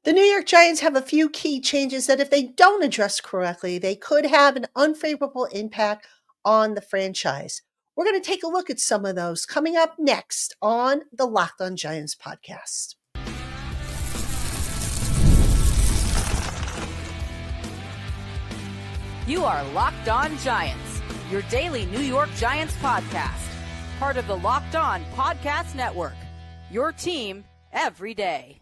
The New York Giants have a few key changes that, if they don't address correctly, they could have an unfavorable impact on the franchise. We're going to take a look at some of those coming up next on the Locked On Giants podcast. You are Locked On Giants, your daily New York Giants podcast. Part of the Locked On Podcast Network, your team every day.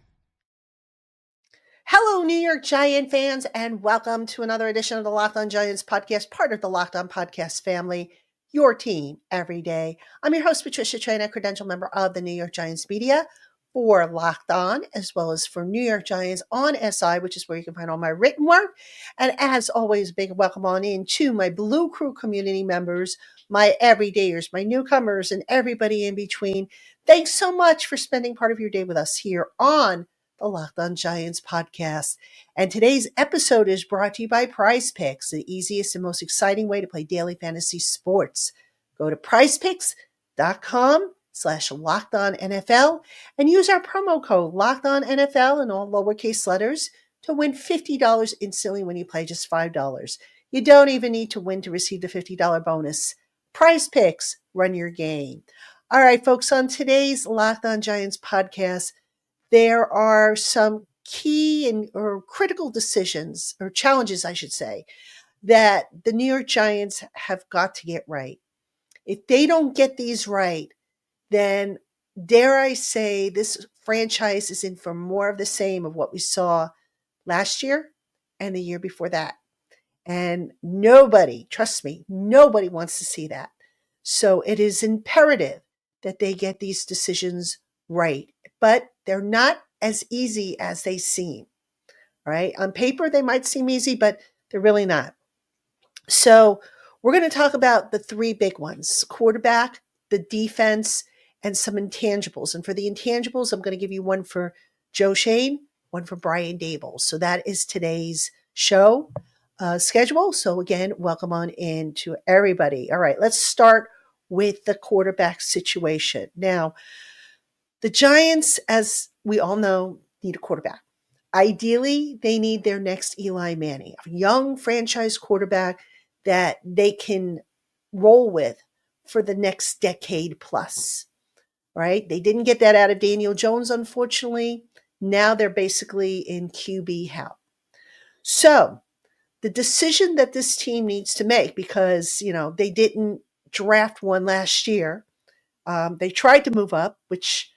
Hello, New York Giant fans, and welcome to another edition of the Locked On Giants podcast, part of the Locked On Podcast family, your team every day. I'm your host, Patricia Traina, credential member of the New York Giants media for Locked On, as well as for New York Giants on SI, which is where you can find all my written work. And as always, a big welcome on in to my Blue Crew community members, my everydayers, my newcomers, and everybody in between. Thanks so much for spending part of your day with us here on the Locked On Giants podcast. And today's episode is brought to you by PrizePicks, the easiest and most exciting way to play daily fantasy sports. Go to prizepicks.com/LockedOnNFL and use our promo code LockedOnNFL in all lowercase letters to win $50 instantly when you play just $5. You don't even need to win to receive the $50 bonus. PrizePicks, run your game. All right, folks, on today's Locked On Giants podcast, there are some key or critical decisions, or challenges, I should say, that the New York Giants have got to get right. If they don't get these right, then dare I say this franchise is in for more of the same of what we saw last year and the year before that. And nobody, trust me, nobody wants to see that. So it is imperative that they get these decisions right. But they're not as easy as they seem, right? On paper, they might seem easy, but they're really not. So we're going to talk about the three big ones: quarterback, the defense, and some intangibles. And for the intangibles, I'm going to give you one for Joe Shane, one for Brian Dable. So that is today's show schedule. So again, welcome on in to everybody. All right, let's start with the quarterback situation. Now, the Giants, as we all know, need a quarterback. Ideally, they need their next Eli Manning, a young franchise quarterback that they can roll with for the next decade plus, right? They didn't get that out of Daniel Jones, unfortunately. Now they're basically in QB hell. So the decision that this team needs to make, because, they didn't draft one last year. They tried to move up, which,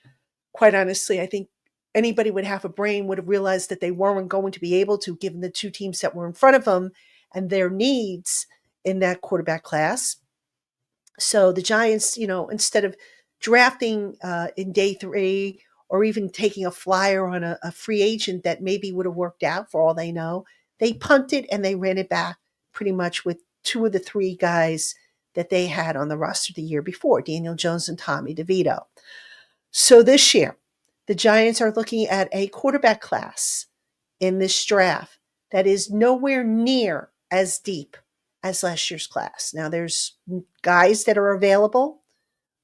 quite honestly, I think anybody with half a brain would have realized that they weren't going to be able to, given the two teams that were in front of them and their needs in that quarterback class. So the Giants, instead of drafting in day 3 or even taking a flyer on a free agent that maybe would have worked out for all they know, they punted and they ran it back pretty much with 2 of the 3 guys that they had on the roster the year before, Daniel Jones and Tommy DeVito. So this year, the Giants are looking at a quarterback class in this draft that is nowhere near as deep as last year's class. Now, there's guys that are available,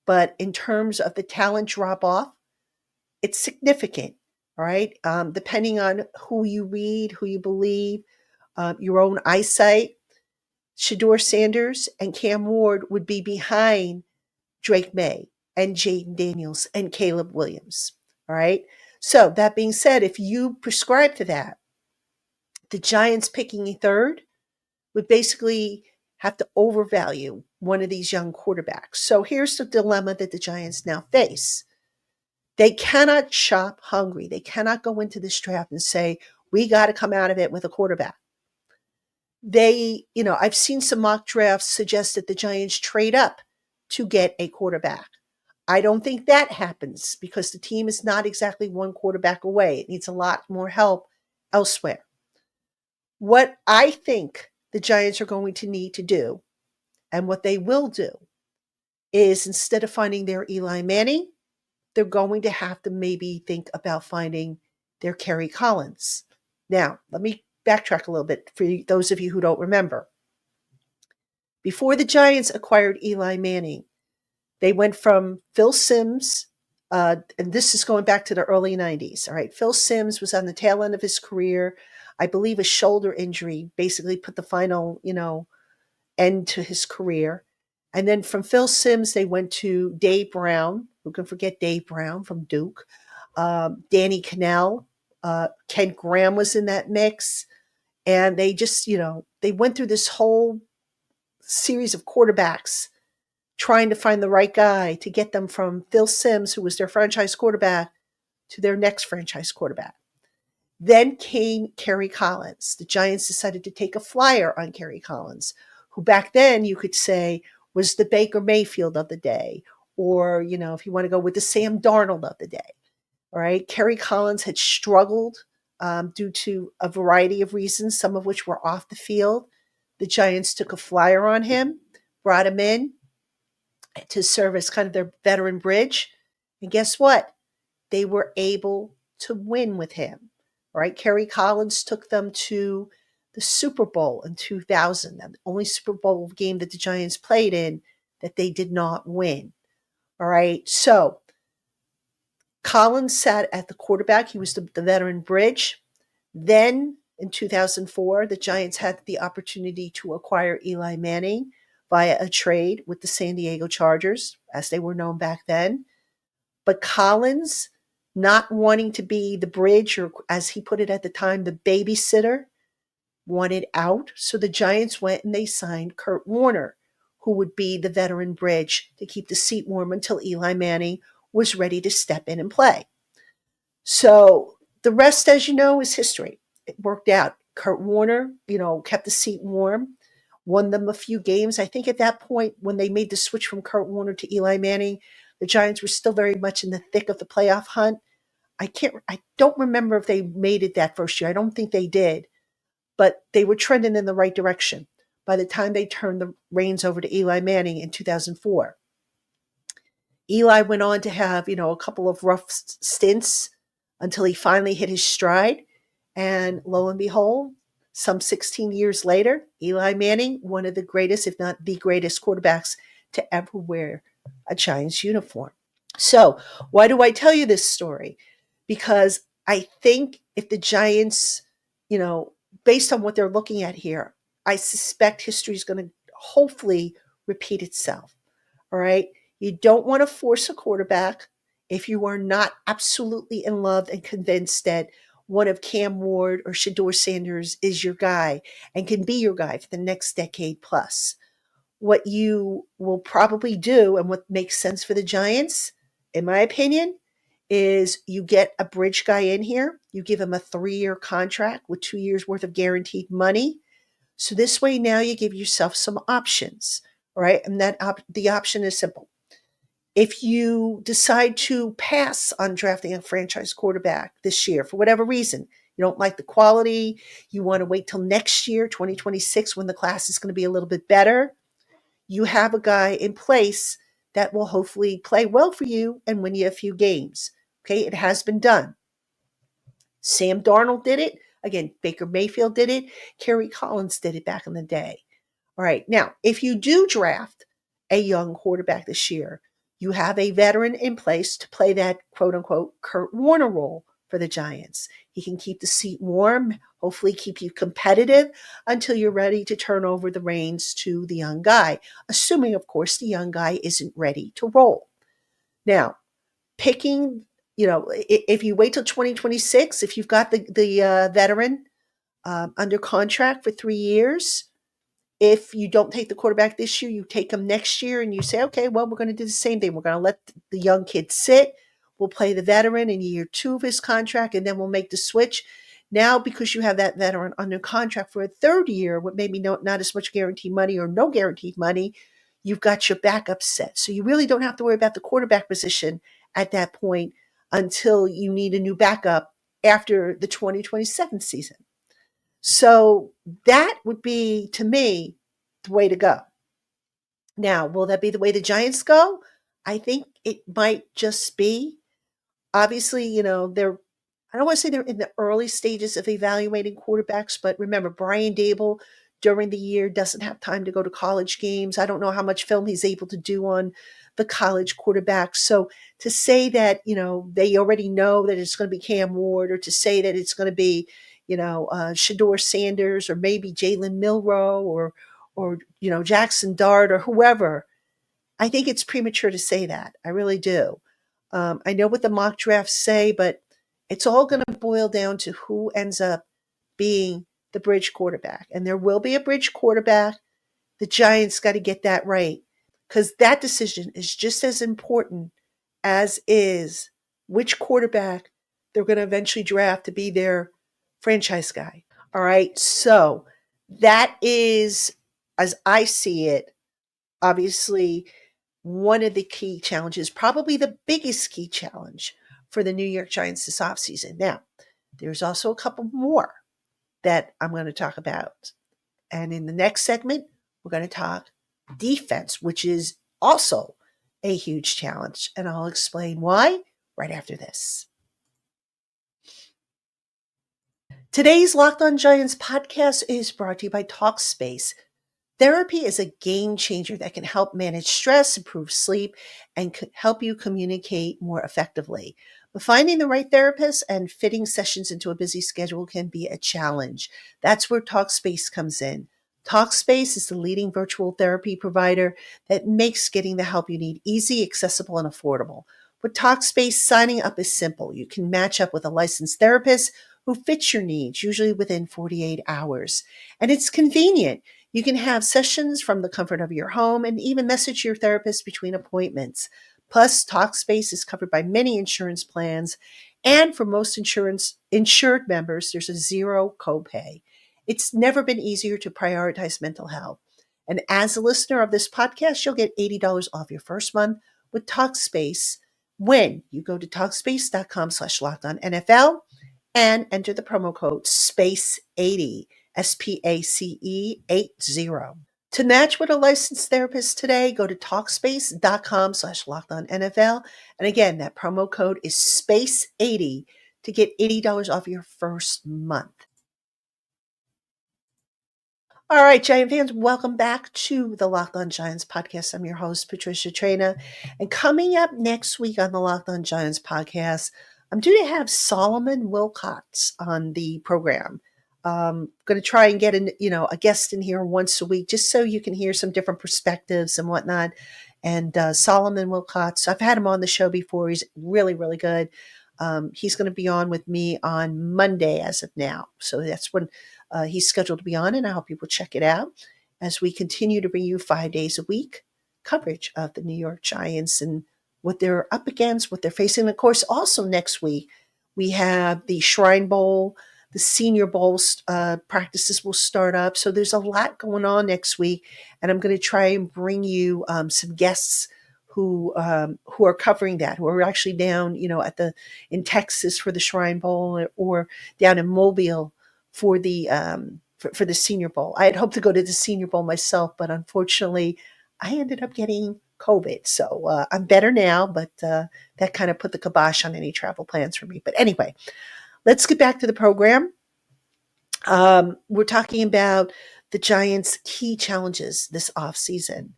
but in terms of the talent drop-off, it's significant, all right? Depending on who you read, who you believe, your own eyesight, Shedeur Sanders and Cam Ward would be behind Drake May and Jaden Daniels and Caleb Williams. All right. So that being said, if you prescribe to that, the Giants picking a third would basically have to overvalue one of these young quarterbacks. So here's the dilemma that the Giants now face. They cannot shop hungry. They cannot go into this draft and say, we got to come out of it with a quarterback. I've seen some mock drafts suggest that the Giants trade up to get a quarterback. I don't think that happens because the team is not exactly one quarterback away. It needs a lot more help elsewhere. What I think the Giants are going to need to do, and what they will do, is instead of finding their Eli Manning, they're going to have to maybe think about finding their Kerry Collins. Now, let me backtrack a little bit for those of you who don't remember. Before the Giants acquired Eli Manning, they went from Phil Simms And this is going back to the early 90s. All right. Phil Simms was on the tail end of his career. I believe a shoulder injury basically put the final, end to his career. And then from Phil Simms, they went to Dave Brown. Who can forget Dave Brown from Duke? Danny Cannell. Ken Graham was in that mix. And they just, they went through this whole series of quarterbacks trying to find the right guy to get them from Phil Simms, who was their franchise quarterback, to their next franchise quarterback. Then came Kerry Collins. The Giants decided to take a flyer on Kerry Collins, who back then you could say was the Baker Mayfield of the day, or, if you want to go with the Sam Darnold of the day. All right. Kerry Collins had struggled due to a variety of reasons, some of which were off the field. The Giants took a flyer on him, brought him in to serve as kind of their veteran bridge. And guess what? They were able to win with him. All right. Kerry Collins took them to the Super Bowl in 2000, the only Super Bowl game that the Giants played in that they did not win. All right. So Collins sat at the quarterback. He was the veteran bridge. Then in 2004, the Giants had the opportunity to acquire Eli Manning via a trade with the San Diego Chargers, as they were known back then. But Collins, not wanting to be the bridge, or as he put it at the time, the babysitter, wanted out. So the Giants went and they signed Kurt Warner, who would be the veteran bridge to keep the seat warm until Eli Manning was ready to step in and play. So the rest, as you know, is history. It worked out. Kurt Warner, kept the seat warm, won them a few games. I think at that point, when they made the switch from Kurt Warner to Eli Manning, the Giants were still very much in the thick of the playoff hunt. I don't remember if they made it that first year. I don't think they did, but they were trending in the right direction by the time they turned the reins over to Eli Manning in 2004. Eli went on to have, a couple of rough stints until he finally hit his stride. And lo and behold, some 16 years later, Eli Manning, one of the greatest, if not the greatest quarterbacks to ever wear a Giants uniform. So why do I tell you this story? Because I think if the Giants, based on what they're looking at here, I suspect history is going to hopefully repeat itself. All right. You don't want to force a quarterback if you are not absolutely in love and convinced that one of Cam Ward or Shedeur Sanders is your guy and can be your guy for the next decade plus. What you will probably do, and what makes sense for the Giants, in my opinion, is you get a bridge guy in here. You give him a 3-year contract with 2 years worth of guaranteed money. So this way now you give yourself some options, right? And the option is simple. If you decide to pass on drafting a franchise quarterback this year for whatever reason, you don't like the quality, you want to wait till next year, 2026, when the class is going to be a little bit better, you have a guy in place that will hopefully play well for you and win you a few games. Okay, it has been done. Sam Darnold did it. Again, Baker Mayfield did it. Kerry Collins did it back in the day. All right, now, if you do draft a young quarterback this year, you have a veteran in place to play that quote-unquote Kurt Warner role for the Giants. He can keep the seat warm, hopefully keep you competitive until you're ready to turn over the reins to the young guy, assuming, of course, the young guy isn't ready to roll. Now, picking, if you wait till 2026, if you've got the veteran under contract for 3 years, if you don't take the quarterback this year, you take him next year and you say, okay, well, we're going to do the same thing. We're going to let the young kid sit. We'll play the veteran in year 2 of his contract, and then we'll make the switch. Now, because you have that veteran under contract for a 3rd year with maybe not as much guaranteed money or no guaranteed money, you've got your backup set. So you really don't have to worry about the quarterback position at that point until you need a new backup after the 2027 season. So that would be, to me, the way to go. Now, will that be the way the Giants go? I think it might just be. Obviously, I don't want to say they're in the early stages of evaluating quarterbacks, but remember, Brian Dable during the year doesn't have time to go to college games. I don't know how much film he's able to do on the college quarterbacks. So to say that, they already know that it's going to be Cam Ward, or to say that it's going to be, Shador Sanders, or maybe Jalen Milroe, or Jackson Dart, or whoever, I think it's premature to say that. I really do. I know what the mock drafts say, but it's all going to boil down to who ends up being the bridge quarterback. And there will be a bridge quarterback. The Giants got to get that right, because that decision is just as important as is which quarterback they're going to eventually draft to be their franchise guy. All right. So that is, as I see it, obviously one of the key challenges, probably the biggest key challenge for the New York Giants this offseason. Now, there's also a couple more that I'm going to talk about. And in the next segment, we're going to talk defense, which is also a huge challenge. And I'll explain why right after this. Today's Locked On Giants podcast is brought to you by Talkspace. Therapy is a game changer that can help manage stress, improve sleep, and help you communicate more effectively. But finding the right therapist and fitting sessions into a busy schedule can be a challenge. That's where Talkspace comes in. Talkspace is the leading virtual therapy provider that makes getting the help you need easy, accessible, and affordable. With Talkspace, signing up is simple. You can match up with a licensed therapist who fits your needs, usually within 48 hours. And it's convenient. You can have sessions from the comfort of your home and even message your therapist between appointments. Plus, Talkspace is covered by many insurance plans, and for most insured members, there's a zero copay. It's never been easier to prioritize mental health. And as a listener of this podcast, you'll get $80 off your first month with Talkspace when you go to Talkspace.com/LockedOnNFL and enter the promo code SPACE80. SPACE80. To match with a licensed therapist today, go to Talkspace.com/LockedOnNFL. And again, that promo code is SPACE80 to get $80 off your first month. All right, Giant fans, welcome back to the Locked On Giants podcast. I'm your host, Patricia Traina. And coming up next week on the Locked On Giants podcast, I'm due to have Solomon Wilcots on the program. Going to try and get a guest in here once a week, just so you can hear some different perspectives and whatnot. And Solomon Wilcots, I've had him on the show before. He's really, really good. He's going to be on with me on Monday as of now. So that's when he's scheduled to be on, and I hope people check it out as we continue to bring you 5 days a week coverage of the New York Giants and what they're up against, what they're facing. Of course, also next week, we have the Shrine Bowl, the Senior Bowl practices will start up. So there's a lot going on next week, and I'm going to try and bring you some guests who are covering that, who are actually down, in Texas for the Shrine Bowl, or down in Mobile for the for the Senior Bowl. I had hoped to go to the Senior Bowl myself, but unfortunately, I ended up getting COVID. So I'm better now, but that kind of put the kibosh on any travel plans for me. But anyway, let's get back to the program. We're talking about the Giants' key challenges this offseason.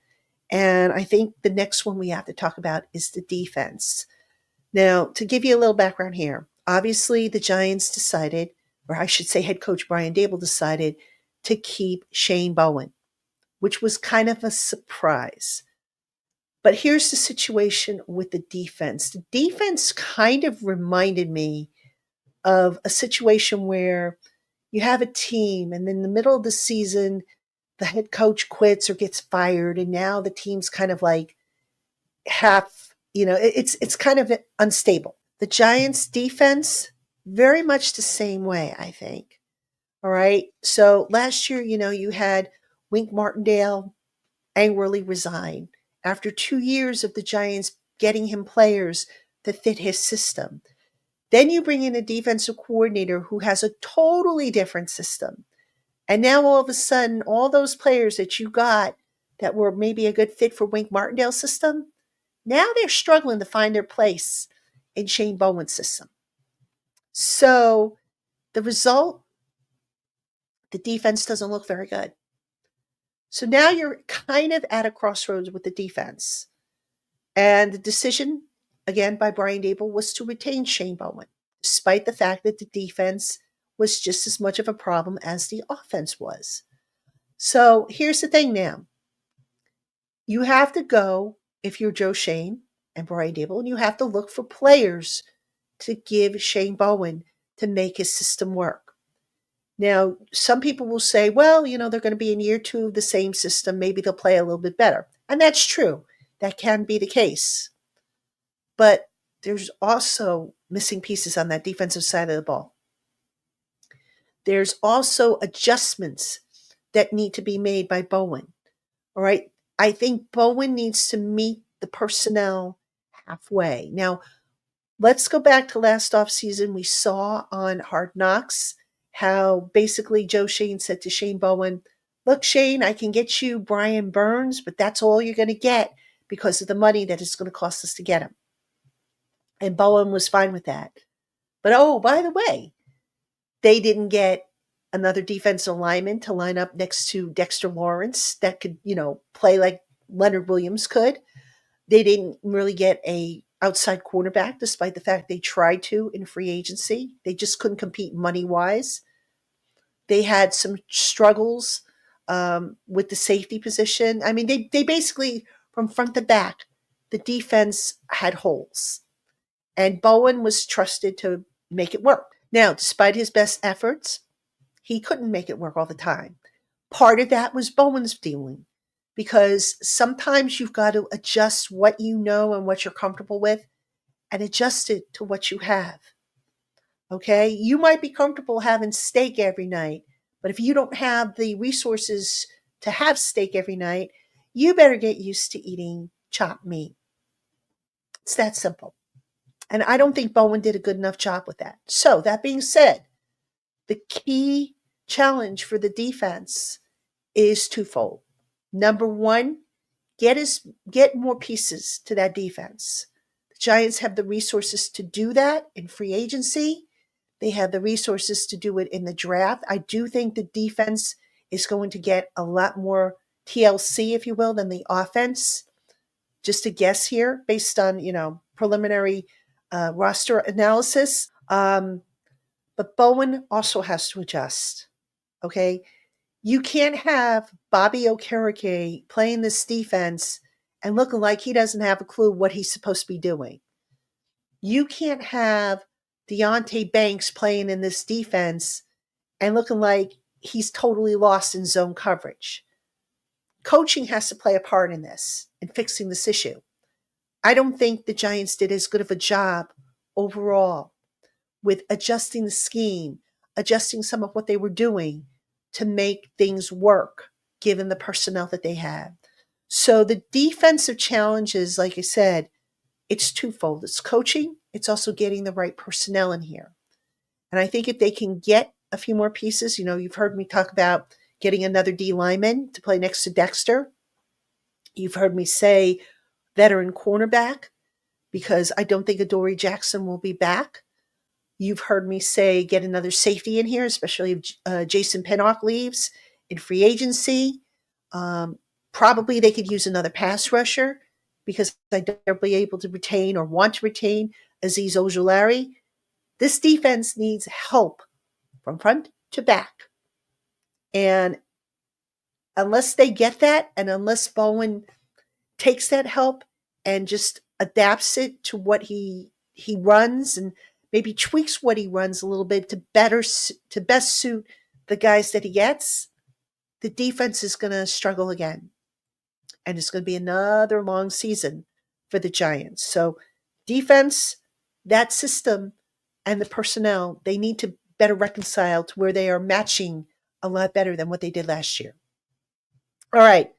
And I think the next one we have to talk about is the defense. Now, to give you a little background here, obviously the Giants decided, or I should say head coach Brian Daboll decided to keep Shane Bowen, which was kind of a surprise. But here's the situation with the defense. The defense kind of reminded me of a situation where you have a team and in the middle of the season, the head coach quits or gets fired, and now the team's kind of like it's kind of unstable. The Giants defense, very much the same way, I think. All right. So last year, you had Wink Martindale angrily resign after 2 years of the Giants getting him players that fit his system. Then you bring in a defensive coordinator who has a totally different system. And now all of a sudden, all those players that you got that were maybe a good fit for Wink Martindale's system, now they're struggling to find their place in Shane Bowen's system. So the result, the defense doesn't look very good. So now you're kind of at a crossroads with the defense. And the decision, again, by Brian Dable was to retain Shane Bowen, despite the fact that the defense was just as much of a problem as the offense was. So here's the thing now. You have to go, if you're Joe Shane and Brian Dable, and you have to look for players to give Shane Bowen to make his system work. Now, some people will say, well, they're going to be in year 2 of the same system. Maybe they'll play a little bit better. And that's true. That can be the case. But there's also missing pieces on that defensive side of the ball. There's also adjustments that need to be made by Bowen. All right. I think Bowen needs to meet the personnel halfway. Now, let's go back to last offseason. We saw on Hard Knocks how basically Joe Shane said to Shane Bowen, look, Shane, I can get you Brian Burns, but that's all you're going to get because of the money that it's going to cost us to get him. And Bowen was fine with that. But oh, by the way, they didn't get another defensive lineman to line up next to Dexter Lawrence that could, play like Leonard Williams could. They didn't really get a outside cornerback, despite the fact they tried to in free agency. They just couldn't compete money-wise. They had some struggles with the safety position. I mean, they basically, from front to back, the defense had holes. And Bowen was trusted to make it work. Now, despite his best efforts, he couldn't make it work all the time. Part of that was Bowen's dealing, because sometimes you've got to adjust what you know and what you're comfortable with and adjust it to what you have. Okay? You might be comfortable having steak every night, but if you don't have the resources to have steak every night, you better get used to eating chopped meat. It's that simple. And I don't think Bowen did a good enough job with that. So, that being said, the key challenge for the defense is twofold. Number one, get more pieces to that defense. The Giants have the resources to do that in free agency. They have the resources to do it in the draft. I do think the defense is going to get a lot more TLC, if you will, than the offense. Just a guess here based on, preliminary roster analysis. But Bowen also has to adjust. Okay. You can't have Bobby Okereke playing this defense and looking like he doesn't have a clue what he's supposed to be doing. You can't have Deonte Banks playing in this defense and looking like he's totally lost in zone coverage. Coaching has to play a part in this and fixing this issue. I don't think the Giants did as good of a job overall with adjusting the scheme, adjusting some of what they were doing to make things work, given the personnel that they had. So the defensive challenges, like I said, it's twofold. It's coaching. It's also getting the right personnel in here. And I think if they can get a few more pieces, you've heard me talk about getting another D lineman to play next to Dexter. You've heard me say veteran cornerback, because I don't think Adoree Jackson will be back. You've heard me say get another safety in here, especially if Jason Pinnock leaves in free agency. Probably they could use another pass rusher, because I doubt they'll be able to retain or want to retain Azeez Ojulari. This defense needs help from front to back. And unless they get that, and unless Bowen takes that help and just adapts it to what he runs and maybe tweaks what he runs a little bit to best suit the guys that he gets, the defense is going to struggle again. And it's going to be another long season for the Giants. So defense, that system, and the personnel, they need to better reconcile to where they are matching a lot better than what they did last year. All right.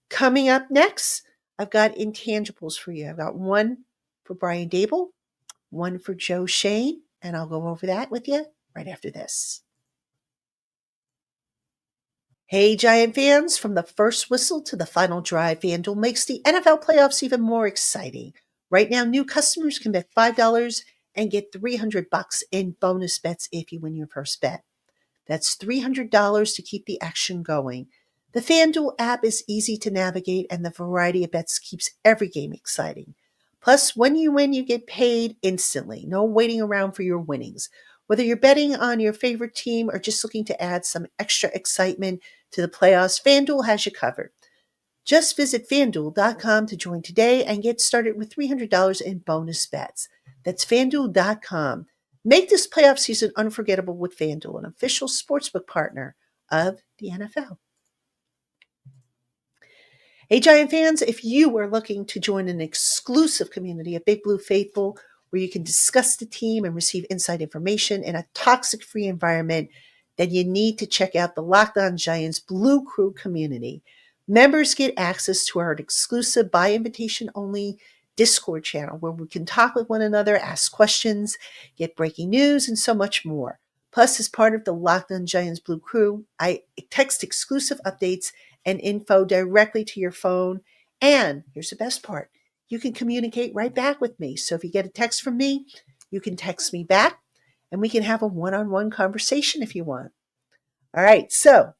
Coming up next, I've got intangibles for you. I've got one for Brian Dable, one for Joe Shane, and I'll go over that with you right after this. Hey, Giant fans, from the first whistle to the final drive, FanDuel makes the NFL playoffs even more exciting. Right now, new customers can bet $5 and get $300 in bonus bets if you win your first bet. That's $300 to keep the action going. The FanDuel app is easy to navigate, and the variety of bets keeps every game exciting. Plus, when you win, you get paid instantly. No waiting around for your winnings. Whether you're betting on your favorite team or just looking to add some extra excitement to the playoffs, FanDuel has you covered. Just visit fanduel.com to join today and get started with $300 in bonus bets. That's fanduel.com. Make this playoff season unforgettable with FanDuel, an official sportsbook partner of the NFL. Hey, Giant fans, if you are looking to join an exclusive community of Big Blue Faithful where you can discuss the team and receive inside information in a toxic-free environment, then you need to check out the Locked On Giants Blue Crew community. Members get access to our exclusive by invitation only Discord channel where we can talk with one another, ask questions, get breaking news, and so much more. Plus, as part of the Locked On Giants Blue Crew, I text exclusive updates and info directly to your phone. And here's the best part. You can communicate right back with me. So if you get a text from me, you can text me back and we can have a one-on-one conversation if you want. All right. So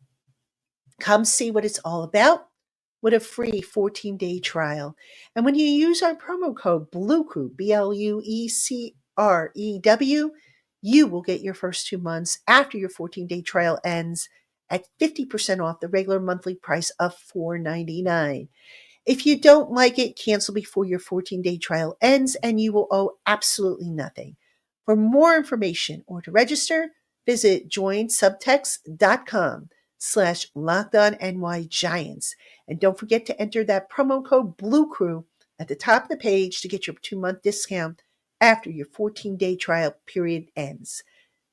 come see what it's all about with a free 14-day trial. And when you use our promo code BLUECREW, BLUECREW, you will get your first 2 months after your 14-day trial ends at 50% off the regular monthly price of $4.99. If you don't like it, cancel before your 14-day trial ends and you will owe absolutely nothing. For more information or to register, visit joinsubtext.com/LockedOnNYGiants. And don't forget to enter that promo code BLUECREW at the top of the page to get your 2-month discount after your 14-day trial period ends.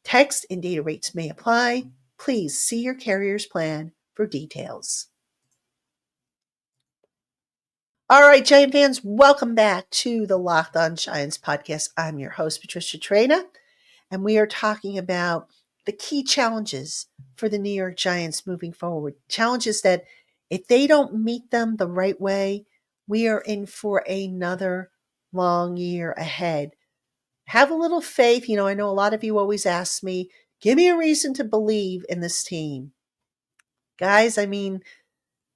Text and data rates may apply. Please see your carrier's plan for details. All right, Giant fans, welcome back to the Locked On Giants podcast. I'm your host, Patricia Traina, and we are talking about the key challenges for the New York Giants moving forward. Challenges that if they don't meet them the right way, we are in for another long year ahead. Have a little faith. You know, I know a lot of you always ask me, give me a reason to believe in this team. Guys, I mean,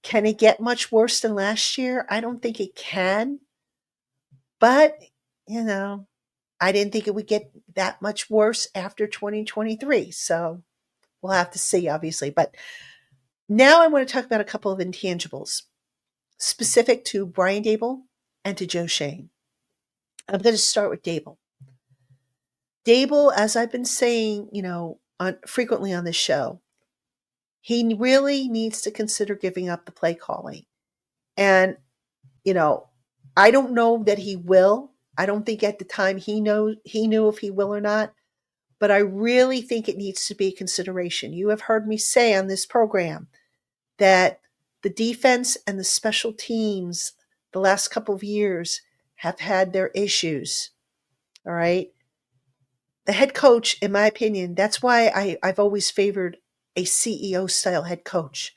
can it get much worse than last year? I don't think it can. But, you know, I didn't think it would get that much worse after 2023. So we'll have to see, obviously. But now I want to talk about a couple of intangibles specific to Brian Daboll and to Joe Schoen. I'm going to start with Daboll. Daboll, as I've been saying, frequently on this show, he really needs to consider giving up the play calling. And, I don't know that he will. I don't think at the time he knew if he will or not. But I really think it needs to be a consideration. You have heard me say on this program that the defense and the special teams the last couple of years have had their issues. All right. The head coach, in my opinion, that's why I've always favored a CEO style head coach,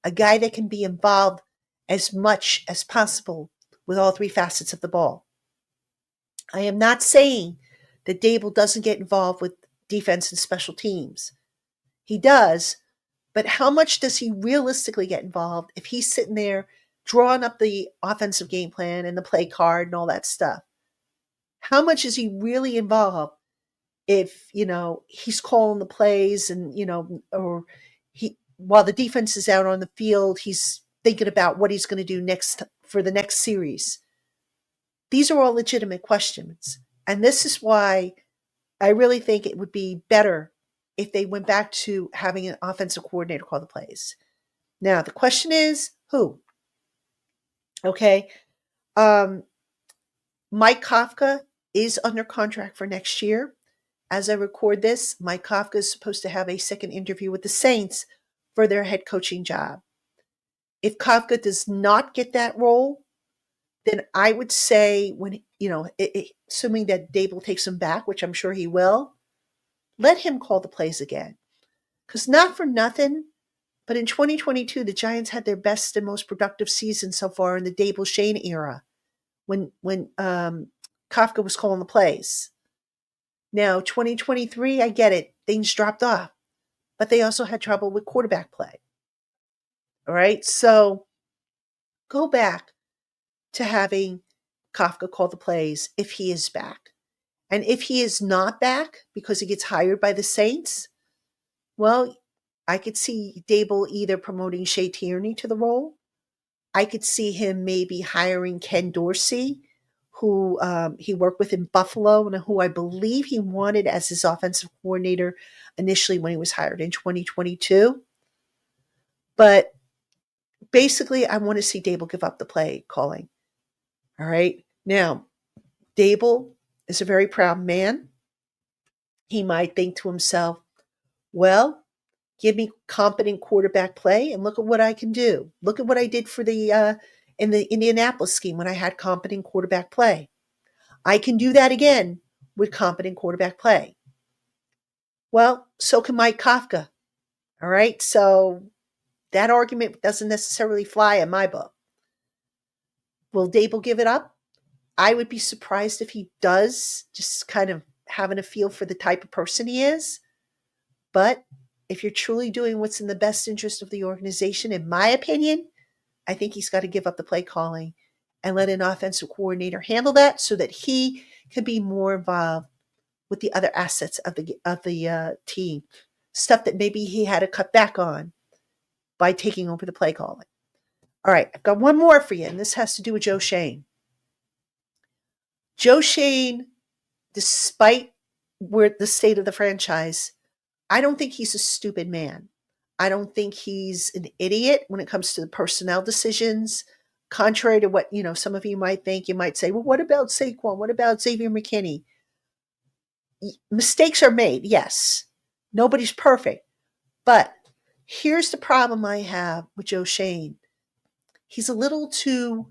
a guy that can be involved as much as possible with all three facets of the ball. I am not saying that Daboll doesn't get involved with defense and special teams. He does, but how much does he realistically get involved if he's sitting there drawing up the offensive game plan and the play card and all that stuff? How much is he really involved if, he's calling the plays and, or while the defense is out on the field, he's thinking about what he's going to do next for the next series? These are all legitimate questions. And this is why I really think it would be better if they went back to having an offensive coordinator call the plays. Now, the question is, who? Okay. Mike Kafka is under contract for next year. As I record this, Mike Kafka is supposed to have a second interview with the Saints for their head coaching job. If Kafka does not get that role, then I would say assuming that Daboll takes him back, which I'm sure he will, let him call the plays again. Because not for nothing, but in 2022, the Giants had their best and most productive season so far in the Daboll Schoen era when Kafka was calling the plays. Now, 2023, I get it. Things dropped off. But they also had trouble with quarterback play. All right. So go back to having Kafka call the plays if he is back. And if he is not back because he gets hired by the Saints, well, I could see Dable either promoting Shea Tierney to the role. I could see him maybe hiring Ken Dorsey, who he worked with in Buffalo and who I believe he wanted as his offensive coordinator initially when he was hired in 2022. But basically, I want to see Dable give up the play calling. All right. Now, Dable is a very proud man. He might think to himself, well, give me competent quarterback play and look at what I can do. Look at what I did for the in the Indianapolis scheme when I had competent quarterback play. I can do that again with competent quarterback play. Well, so can Mike Kafka. All right. So that argument doesn't necessarily fly in my book. Will Dable give it up? I would be surprised if he does, just kind of having a feel for the type of person he is. But if you're truly doing what's in the best interest of the organization, in my opinion, I think he's got to give up the play calling and let an offensive coordinator handle that so that he can be more involved with the other assets of the team, stuff that maybe he had to cut back on by taking over the play calling. All right, I've got one more for you, and this has to do with Joe Schoen. Joe Schoen, despite where the state of the franchise, I don't think he's a stupid man. I don't think he's an idiot when it comes to the personnel decisions. Contrary to what, some of you might think, you might say, well, what about Saquon? What about Xavier McKinney? Mistakes are made, yes. Nobody's perfect. But here's the problem I have with Joe Schoen. He's a little too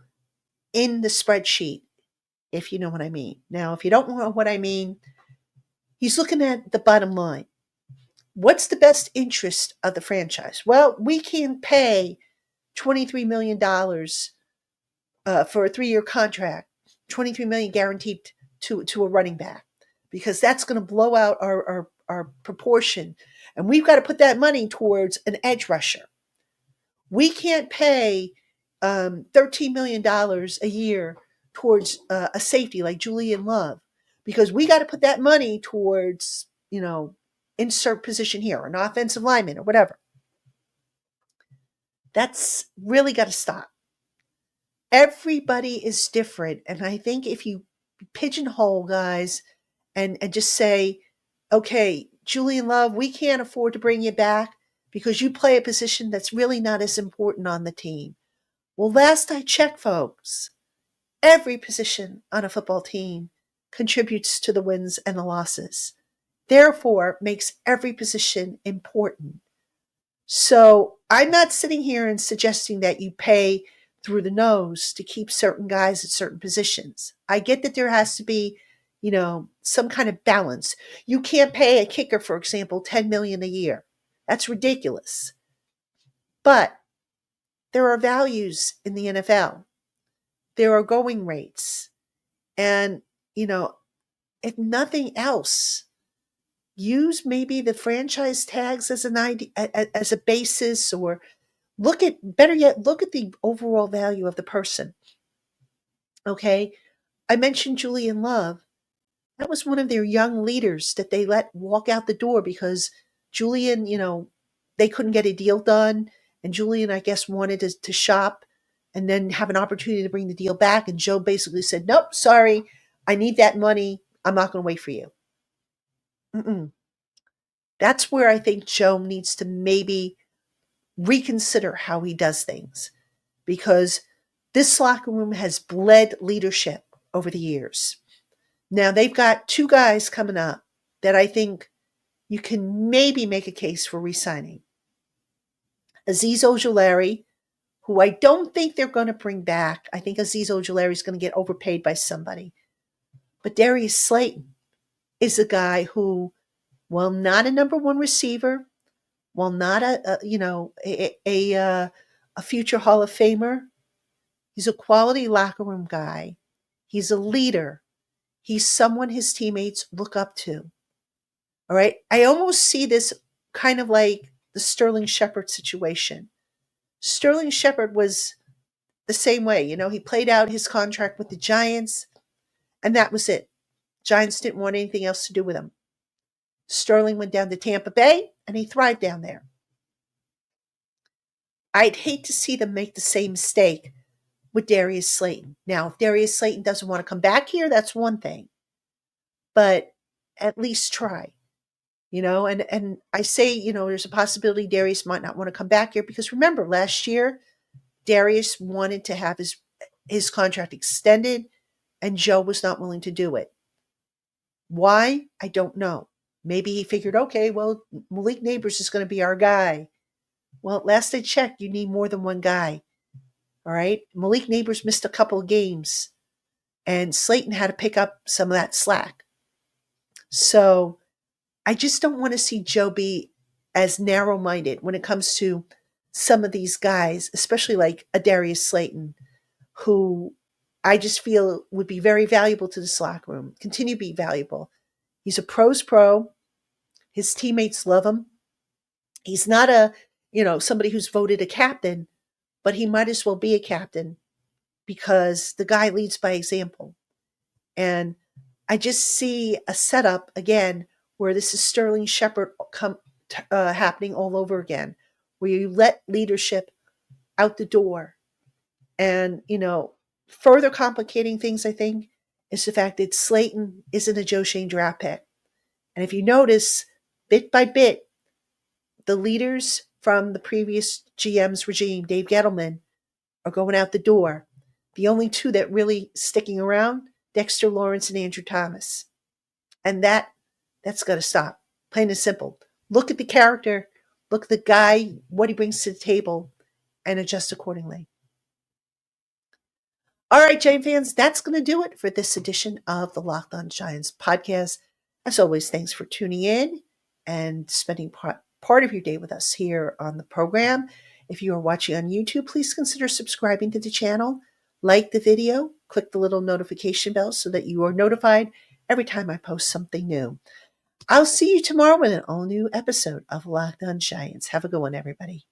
in the spreadsheet, if you know what I mean. Now, if you don't know what I mean, he's looking at the bottom line. What's the best interest of the franchise? Well, we can pay $23 million for a 3-year contract, $23 million guaranteed to a running back, because that's going to blow out our proportion. And we've got to put that money towards an edge rusher. We can't pay $13 million a year towards a safety like Julian Love, because we got to put that money towards, insert position here, an offensive lineman or whatever. That's really got to stop. Everybody is different. And I think if you pigeonhole guys and just say, okay, Julian Love, we can't afford to bring you back because you play a position that's really not as important on the team. Well, last I checked, folks, every position on a football team contributes to the wins and the losses. Therefore, makes every position important. So I'm not sitting here and suggesting that you pay through the nose to keep certain guys at certain positions. I get that there has to be, some kind of balance. You can't pay a kicker, for example, $10 million a year. That's ridiculous. But there are values in the NFL. There are going rates. And, if nothing else, use maybe the franchise tags as an idea, as a basis, or better yet, look at the overall value of the person. Okay. I mentioned Julian Love. That was one of their young leaders that they let walk out the door because Julian, they couldn't get a deal done. And Julian, I guess, wanted to shop and then have an opportunity to bring the deal back. And Joe basically said, nope, sorry. I need that money. I'm not going to wait for you. Mm-mm. That's where I think Joe needs to maybe reconsider how he does things, because this locker room has bled leadership over the years. Now they've got 2 guys coming up that I think you can maybe make a case for re-signing. Azeez Ojulari, who I don't think they're going to bring back. I think Azeez Ojulari is going to get overpaid by somebody. But Darius Slayton is a guy who, while not a number 1 receiver, while not a future Hall of Famer, he's a quality locker room guy. He's a leader. He's someone his teammates look up to. All right. I almost see this kind of like the Sterling Shepard situation. Sterling Shepard was the same way. He played out his contract with the Giants, and that was it. Giants didn't want anything else to do with him. Sterling went down to Tampa Bay, and he thrived down there. I'd hate to see them make the same mistake with Darius Slayton. Now, if Darius Slayton doesn't want to come back here, that's one thing. But at least try. And I say, there's a possibility Darius might not want to come back here because remember, last year, Darius wanted to have his contract extended, and Joe was not willing to do it. Why? I don't know. Maybe he figured, okay, well, Malik Neighbors is going to be our guy. Well, last I checked, you need more than one guy. All right? Malik Neighbors missed a couple of games, and Slayton had to pick up some of that slack. So I just don't want to see Joe be as narrow-minded when it comes to some of these guys, especially like a Darius Slayton, who I just feel would be very valuable to this locker room, continue to be valuable. He's a pro's pro. His teammates love him. He's not somebody who's voted a captain, but he might as well be a captain because the guy leads by example. And I just see a setup again where this is Sterling Shepard happening all over again, where you let leadership out the door. And, further complicating things, I think, is the fact that Slayton isn't a Joe Schoen draft pick. And if you notice, bit by bit, the leaders from the previous GM's regime, Dave Gettleman, are going out the door. The only two that really sticking around, Dexter Lawrence and Andrew Thomas. And that's got to stop. Plain and simple. Look at the character, look at the guy, what he brings to the table, and adjust accordingly. All right, Giant fans, that's going to do it for this edition of the Locked On Giants podcast. As always, thanks for tuning in and spending part of your day with us here on the program. If you are watching on YouTube, please consider subscribing to the channel, like the video, click the little notification bell so that you are notified every time I post something new. I'll see you tomorrow with an all-new episode of Locked On Giants. Have a good one, everybody.